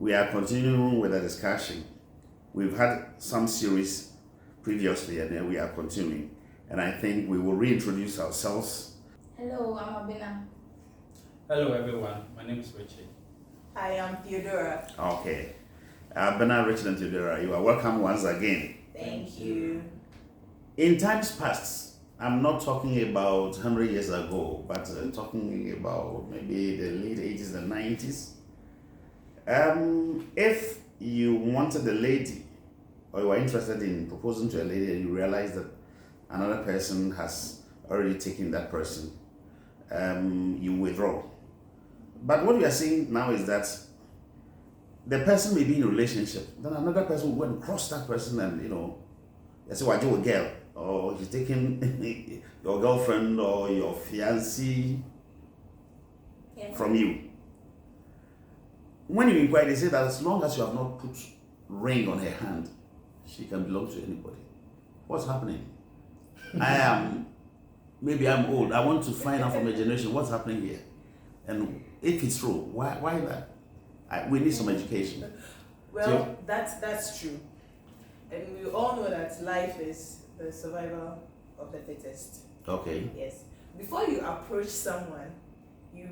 We are continuing with the discussion. We've had some series previously, and then we are continuing. And I think we will reintroduce ourselves. Hello, I'm Abina. Hello everyone, my name is Richie. Hi, I'm Theodora. Okay. Bernard, Richard, and Theodora, you are welcome once again. Thank you. In times past, I'm not talking about 100 years ago, but talking about maybe the late 80s and 90s. If you wanted a lady, or you were interested in proposing to a lady and you realize that another person has already taken that person, you withdraw. But what we are seeing now is that the person may be in a relationship, then another person will go and cross that person and, they say, well, you're a girl, or he's taking your girlfriend or your fiancé from you. When you inquire, they say that as long as you have not put ring on her hand, she can belong to anybody. What's happening? Maybe I'm old. I want to find out from the generation what's happening here. And if it's true, why that? We need some education. Well, that's true. And we all know that life is the survival of the fittest. Okay. Yes. Before you approach someone, you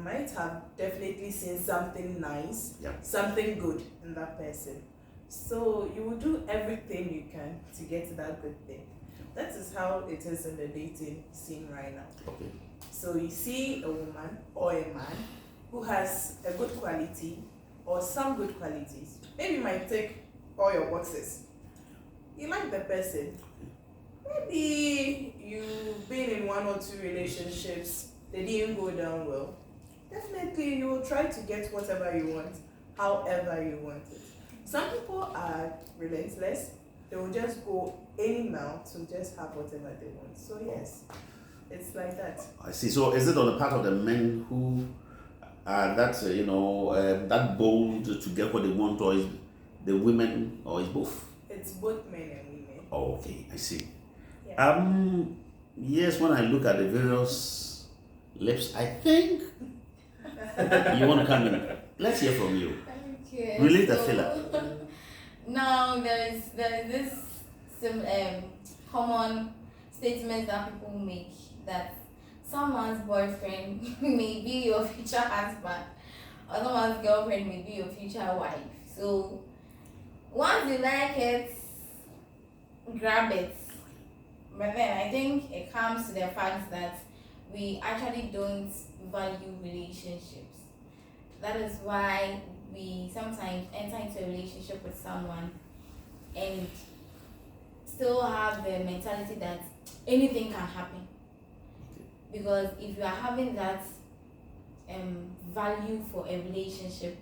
might have definitely seen something nice, something good in that person. So you will do everything you can to get to that good thing. That is how it is in the dating scene right now. Okay. So you see a woman or a man who has a good quality or some good qualities. Maybe you might take all your boxes. You like the person. Maybe you've been in one or two relationships, they didn't go down well. Definitely you will try to get whatever you want, however you want it. Some people are relentless. They will just go any mile to just have whatever they want. So yes, it's like that. I see. So is it on the part of the men who are that bold to get what they want, or is the women, or is both? It's both men and women. Oh, okay, I see. Yeah. Yes, when I look at the various lips, I think you want to come in. Let's hear from you. Okay. Relate the filler. Now there is this common statement that people make that someone's boyfriend may be your future husband, or someone's girlfriend may be your future wife. So once you like it, grab it. But then I think it comes to the fact that we actually don't value relationships. That is why we sometimes enter into a relationship with someone and still have the mentality that anything can happen. Because if you are having that value for a relationship,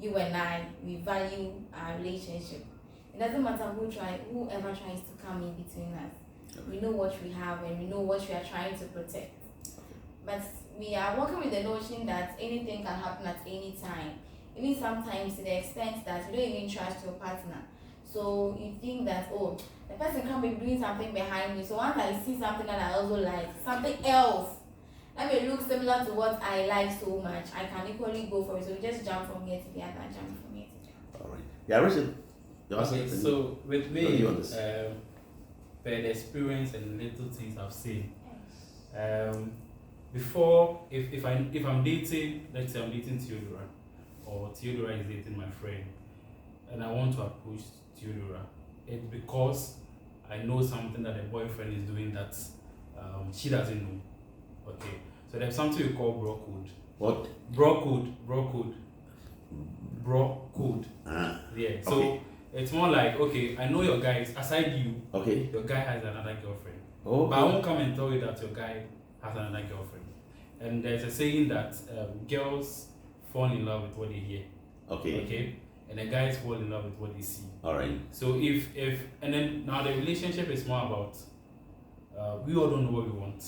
you and I, we value our relationship. It doesn't matter whoever tries to come in between us. We know what we have and we know what we are trying to protect. But we are working with the notion that anything can happen at any time. Even sometimes to the extent that you don't even trust your partner. So you think that, the person can be doing something behind me. So once I see something that I also like, something else that may look similar to what I like so much, I can equally go for it. So we just jump from here to the other, jump from here to the other. All right. Yeah, Richard. Okay, so with me, per the experience and little things I've seen, before, if I'm dating, let's say I'm dating Theodora, or Theodora is dating my friend, and I want to approach Theodora, it's because I know something that the boyfriend is doing that she doesn't know. Okay, so there's something we call bro code. What? Bro code. Yeah. So okay. It's more like, okay, I know your guy is, aside you, Okay. your guy has another girlfriend. Okay. But I won't come and tell you that your guy has another girlfriend. And there's a saying that girls fall in love with what they hear. Okay. And the guys fall in love with what they see. All right. So if and then now the relationship is more about we all don't know what we want.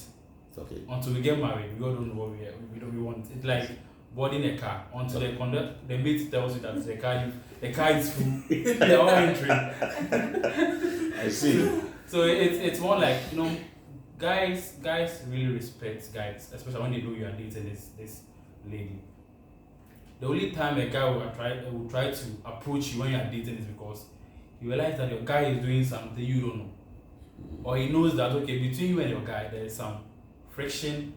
Okay. Until we get married, we all don't know what we want. It's like boarding a car until the mate tells you that the car is full. They are all entering. I see. So it's more like, guys really respect guys, especially when they know you are dating this lady. The only time a guy will try to approach you when you are dating is because you realize that your guy is doing something you don't know, or he knows that okay, between you and your guy there is some friction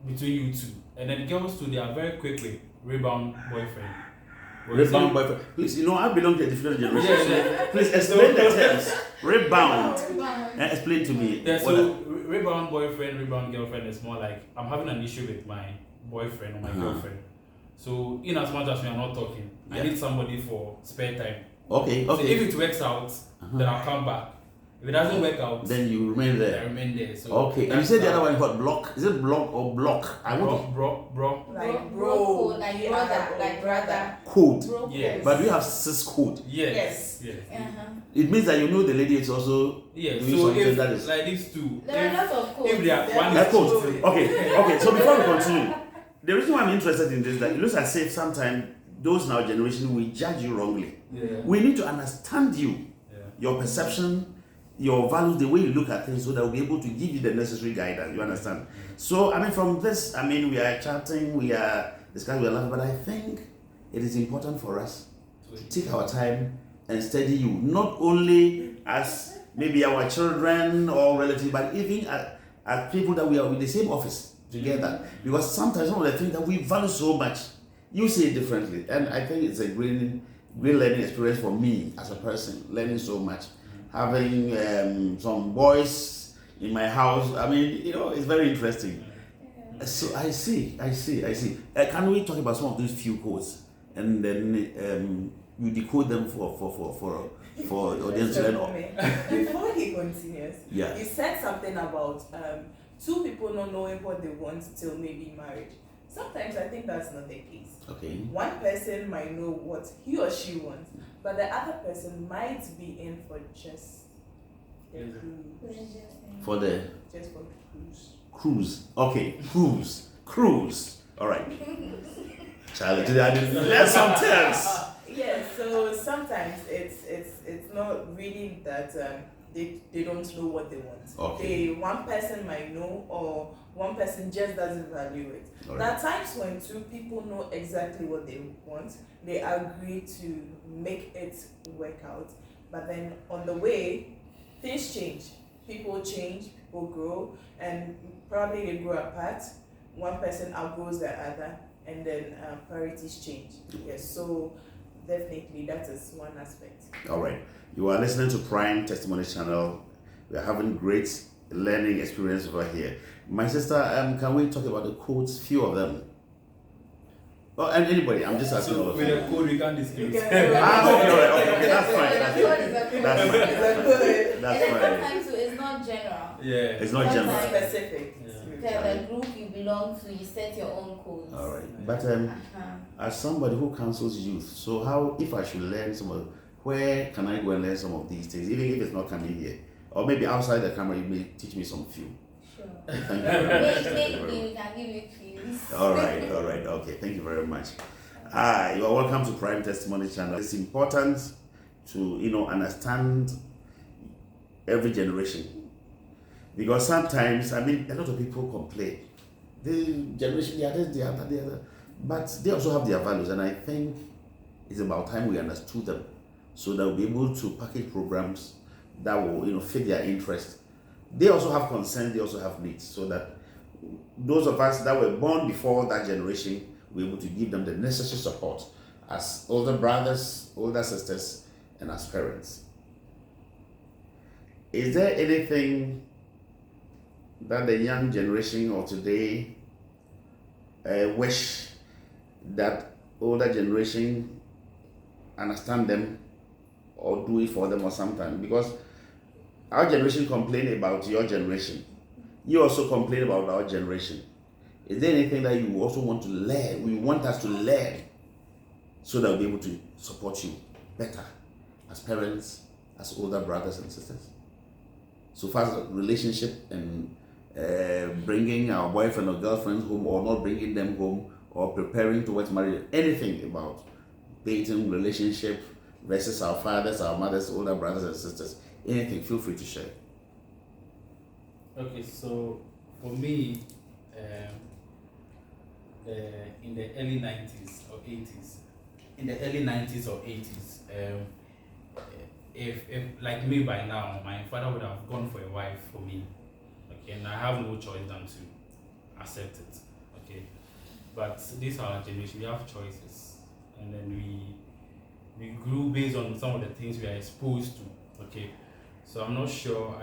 between you two, and then girls too, they are very quick with rebound boyfriend. Rebound boyfriend. Please, I belong to a different generation. Yeah. Please explain the terms. Rebound. Rebound. Explain to me. Yeah, what so rebound boyfriend, rebound girlfriend is more like I'm having an issue with my boyfriend or my girlfriend. So in as much as we are not talking, I need somebody for spare time. Okay. So if it works out, then I'll come back. If it doesn't work out, then you remain there. I remain there. So okay. And you said the other one is what? Block? Is it block or block? I want bro. Like Bro code, like brother, like brother. code. Bro Yeah. code. But we have cis code. Yes. It means that you know the lady is also Yeah. doing So something if that is. like these two, There are lots of codes. if they are one Like is code. Okay. So before we continue, the reason why I'm interested in this is that it looks as if sometimes those in our generation will judge you wrongly. Yeah. We need to understand you, your perception, your values, the way you look at things, so that we'll be able to give you the necessary guidance. You understand? So, from this, we are chatting, we are discussing, we are laughing, but I think it is important for us to take our time and study you, not only as maybe our children or relatives, but even as people that we are in the same office together. Because sometimes some of the things that we value so much, you see it differently. And I think it's a great learning experience for me as a person, learning so much. Having some boys in my house, it's very interesting. So I see. Can we talk about some of these few codes, and then you decode them for audience to learn? Before he continues, Yeah. he said something about two people not knowing what they want till maybe marriage. Sometimes I think that's not the case. Okay. One person might know what he or she wants, but the other person might be in for just the cruise. For the Just for the cruise. cruise. Okay, cruise. All right. Charlie, today I didn't learn some terms. Yeah, so sometimes it's not really that they don't know what they want. Okay. One person might know, or one person just doesn't value it. All There right. are times when two people know exactly what they want, they agree to make it work out, but then on the way, things change. People change, people grow, and probably they grow apart. One person outgrows the other, and then priorities change. Yes, so definitely that is one aspect. All right. You are listening to Prime Testimony Channel. We are having great learning experience over here. My sister, can we talk about the codes? Few of them. Oh, and anybody? I'm just asking all So of with you. the code we can't disclose. Okay, that's fine. That's fine. That's fine. And That's then fine. sometimes too, it's not general. Yeah. It's not general. Sometimes- Specific. The group you belong to, you set your own codes. All right. But Uh-huh. as somebody who counsels youth, so how, if I should learn where can I go and learn some of these things, even if it's not coming here, or maybe outside the camera, you may teach me some few. Sure. Thank you very much. Thank you very Maybe much. we can give you clues. All right. Okay. Thank you very much. You are welcome to Prime Testimony Channel. It's important to understand every generation, because sometimes a lot of people complain. The generation, the other, but they also have their values, and I think it's about time we understood them, so that we'll be able to package programs that will fit their interest. They also have concerns, they also have needs, so that those of us that were born before that generation, we're able to give them the necessary support as older brothers, older sisters, and as parents. Is there anything that the young generation of today wish that older generation understand them or do it for them or something? Because our generation complain about your generation. You also complain about our generation. Is there anything that you also want to learn? We want us to learn so that we'll be able to support you better as parents, as older brothers and sisters. So far as relationship and bringing our boyfriend or girlfriends home, or not bringing them home, or preparing towards marriage, anything about dating, relationship versus our fathers, our mothers, older brothers and sisters, anything, feel free to share. Okay, so for me, in the early 90s or 80s, in the early 90s or 80s, if like me by now, my father would have gone for a wife for me, okay, and I have no choice than to accept it, okay. But this our generation, we have choices, and then we grew based on some of the things we are exposed to, okay. So I'm not sure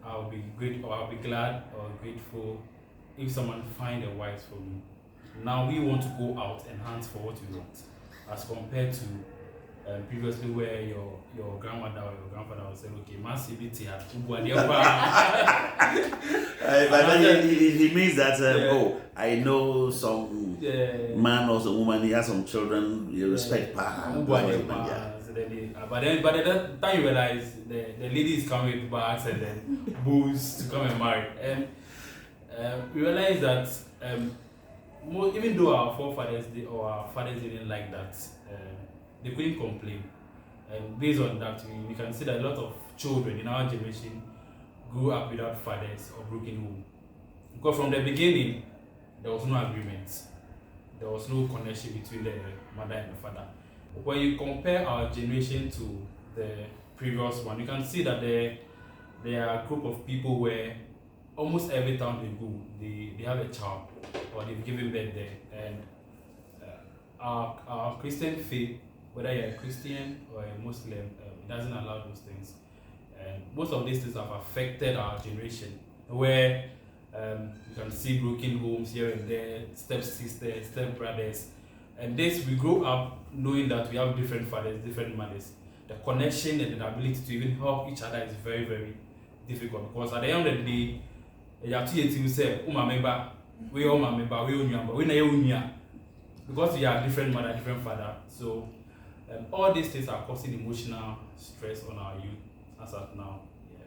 I'll be great or I'll be glad or grateful if someone find a wife for me. Now we want to go out and hunt for what we want, as compared to previously where your grandmother or your grandfather would say, okay, massivity at But then he means that, oh, I know some man or some woman, he has some children, you respect pa. But then by the time you realize the lady is coming with bags and then booze to come and marry. And we realize that even though our forefathers or our fathers didn't like that, they couldn't complain. And based on that, we can see that a lot of children in our generation grew up without fathers or broken home. Because from the beginning, there was no agreement. There was no connection between the mother and the father. When you compare our generation to the previous one, you can see that there are a group of people where almost every time they go, they have a child or they've given birth there. And our Christian faith, whether you're a Christian or a Muslim, it doesn't allow those things. And most of these things have affected our generation, where you can see broken homes here and there, step sisters, step brothers. And this, we grow up knowing that we have different fathers, different mothers. The connection and the ability to even help each other is very, very difficult. Because at the end of the day, you have to say, oh, my member, we all my member, we own you, we know because we are different mother, different father. So all these things are causing emotional stress on our youth as of now. Yeah.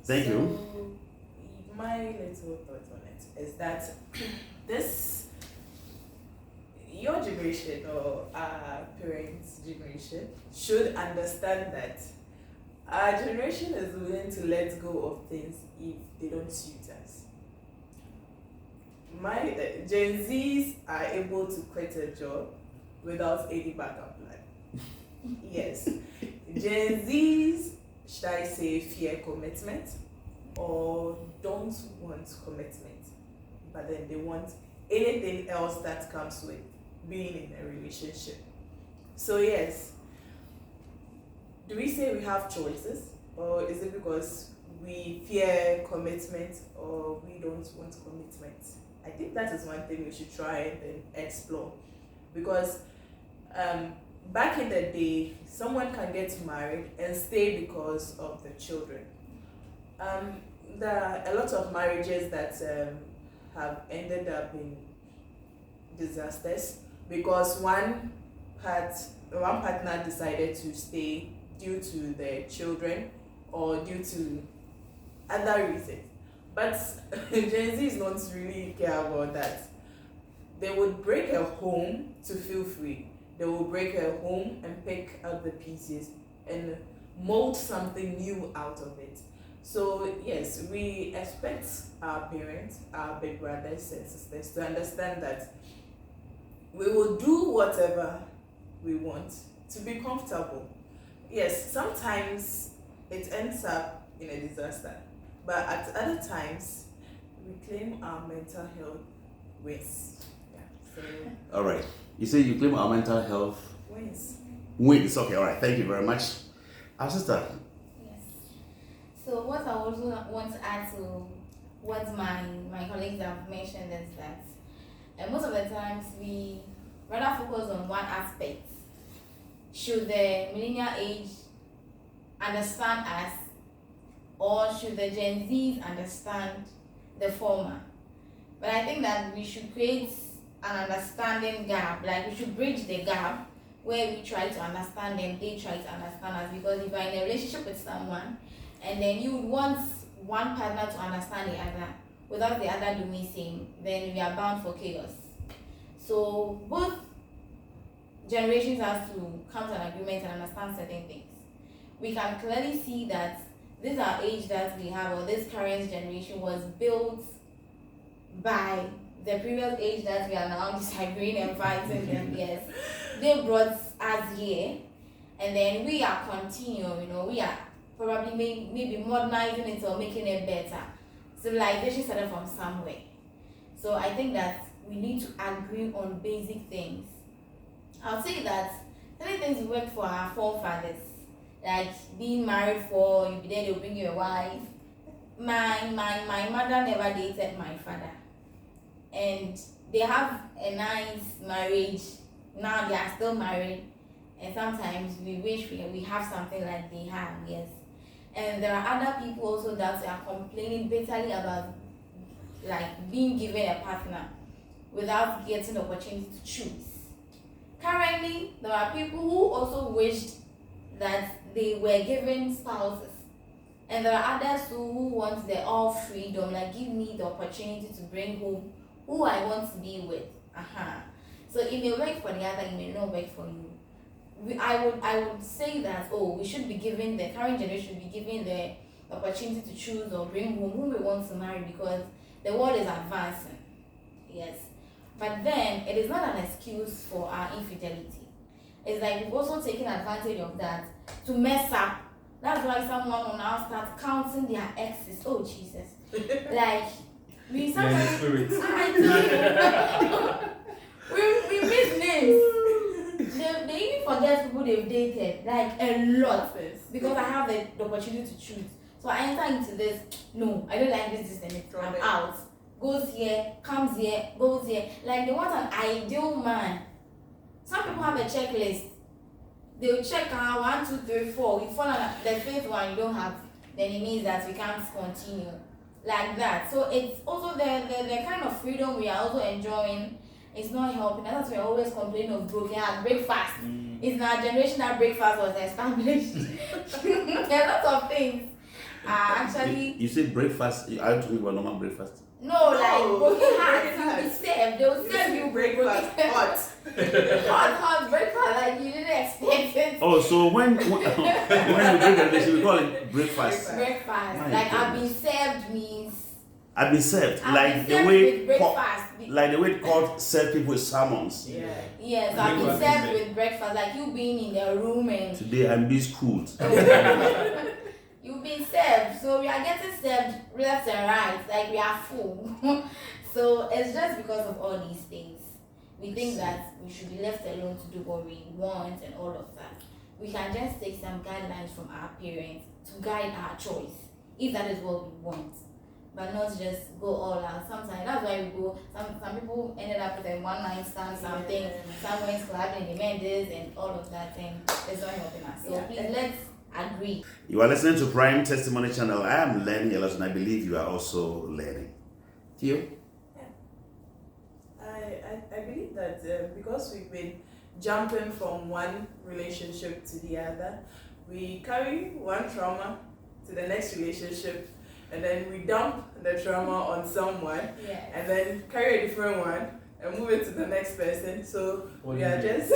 Thank you. My little thoughts on it is that your generation or our parents' generation should understand that our generation is willing to let go of things if they don't suit us. Gen Zs are able to quit a job without any backup plan. Yes. Gen Zs, should I say, fear commitment or don't want commitment, but then they want anything else that comes with being in a relationship. So yes, do we say we have choices, or is it because we fear commitment or we don't want commitment? I think that is one thing we should try and explore, because back in the day, someone can get married and stay because of the children. There are a lot of marriages that have ended up in disasters because one partner decided to stay due to their children or due to other reasons. But Gen Z is not really care about that. They would break a home to feel free. They will break a home and pick up the pieces and mold something new out of it. So yes, we expect our parents, our big brothers and sisters to understand that we will do whatever we want to be comfortable. Yes, sometimes it ends up in a disaster, but at other times we claim our mental health wins. Yeah. So all right. You say you claim our mental health wins. Wins. Okay. All right. Thank you very much. Our sister. Yes. So what I also want to add to what my colleagues have mentioned is that most of the times we rather focus on one aspect. Should the millennial age understand us, or should the Gen Zs understand the former? But I think that we should create an understanding gap, like we should bridge the gap where we try to understand them, they try to understand us. Because if you're in a relationship with someone and then you would want one partner to understand the other without the other doing the same, then we are bound for chaos. So both generations have to come to an agreement and understand certain things. We can clearly see that this our age that we have, or this current generation, was built by the previous age that we are now disagreeing and fighting them, yes, they brought us here, and then we are continuing, you know, we are probably maybe modernizing it or making it better. Civilization started from somewhere. So I think that we need to agree on basic things. I'll say that certain things worked for our forefathers, like being married for, you'll be there, they'll bring you a wife. My mother never dated my father, and they have a nice marriage. Now they are still married, and sometimes we wish we have something like they have, yes. And there are other people also that are complaining bitterly about like being given a partner without getting the opportunity to choose. Currently, there are people who also wished that they were given spouses, and there are others who want the all freedom, like give me the opportunity to bring home who I want to be with. So it may work for the other, it may not work for you. I would say that we should be given, the current generation should be given the opportunity to choose or bring home who we want to marry, because the world is advancing. Yes. But then it is not an excuse for our infidelity. It's like we've also taken advantage of that to mess up. That's why someone will now start counting their exes. Oh Jesus. Like we sometimes we miss names. They even forget people they've dated, like a lot, because I have the opportunity to choose. So I enter into this, no, I don't like this and I'm out. Goes here, comes here, goes here. Like they want an ideal man. Some people have a checklist. They'll check out 1, 2, 3, 4. You fall on the fifth one you don't have, then it means that we can't continue. Like that. So it's also the kind of freedom we are also enjoying. It's not helping. That's why we always complain of broken heart. Breakfast. It's in our generation that breakfast was established. There are lots of things. Actually, you say breakfast. I don't think about normal breakfast. No, like broken heart. You'll be served. They'll serve you breakfast. Hot breakfast. Like you didn't expect it. Oh, so when we break the relationship, we call it breakfast. Breakfast. My Like I've goodness. been served means. I've been served, I've like been the way with breakfast. like the way God served people with sermons. Yeah. Yes, I've been served with breakfast. Like you being in the room and Today I'm being schooled. you've been served. So we are getting served left and right. Like we are full. So it's just because of all these things. We think that we should be left alone to do what we want and all of that. We can just take some guidelines from our parents to guide our choice, if that is what we want. But not just go all out. Sometimes that's why we go. Some people ended up with a one-night stand, something. Some went clubbing, they meant this and all of that, and it's not helping us. So please let's agree. You are listening to Prime Testimony Channel. I am learning a lot, and I believe you are also learning. Theo? I believe that because we've been jumping from one relationship to the other, we carry one trauma to the next relationship, and then we dump the trauma on someone, and then carry a different one and move it to the next person. So we are just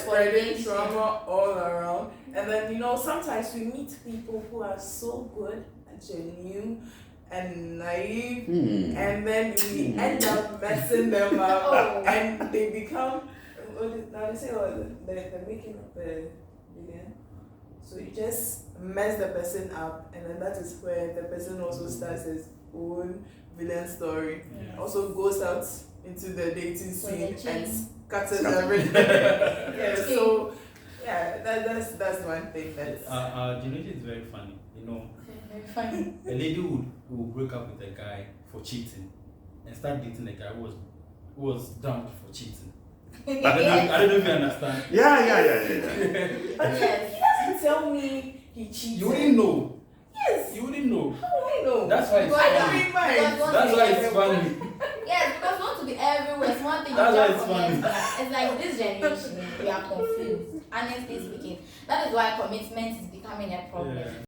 spreading trauma all around. And then sometimes we meet people who are so good and genuine and naive, and then we end up messing them up, and they become they're making up a villain. So you just mess the person up, and then that is where the person also starts his own villain story. Also goes out into the dating scene and scatters everything. So that's one thing that our generation is very funny. Very funny. A lady will break up with a guy for cheating and start dating a guy who was dumped for cheating. I don't know if you understand. Yeah. Yes. He doesn't tell me he cheated. You wouldn't know. Yes. You wouldn't know. How do I know? That's why it's Why funny. don't we mind? That's why it's funny. Yes, because we want to be everywhere. It's one thing you That's why jump it's from funny. next. It's like this generation, we are confused. Honestly speaking, that is why commitment is becoming a problem. Yeah.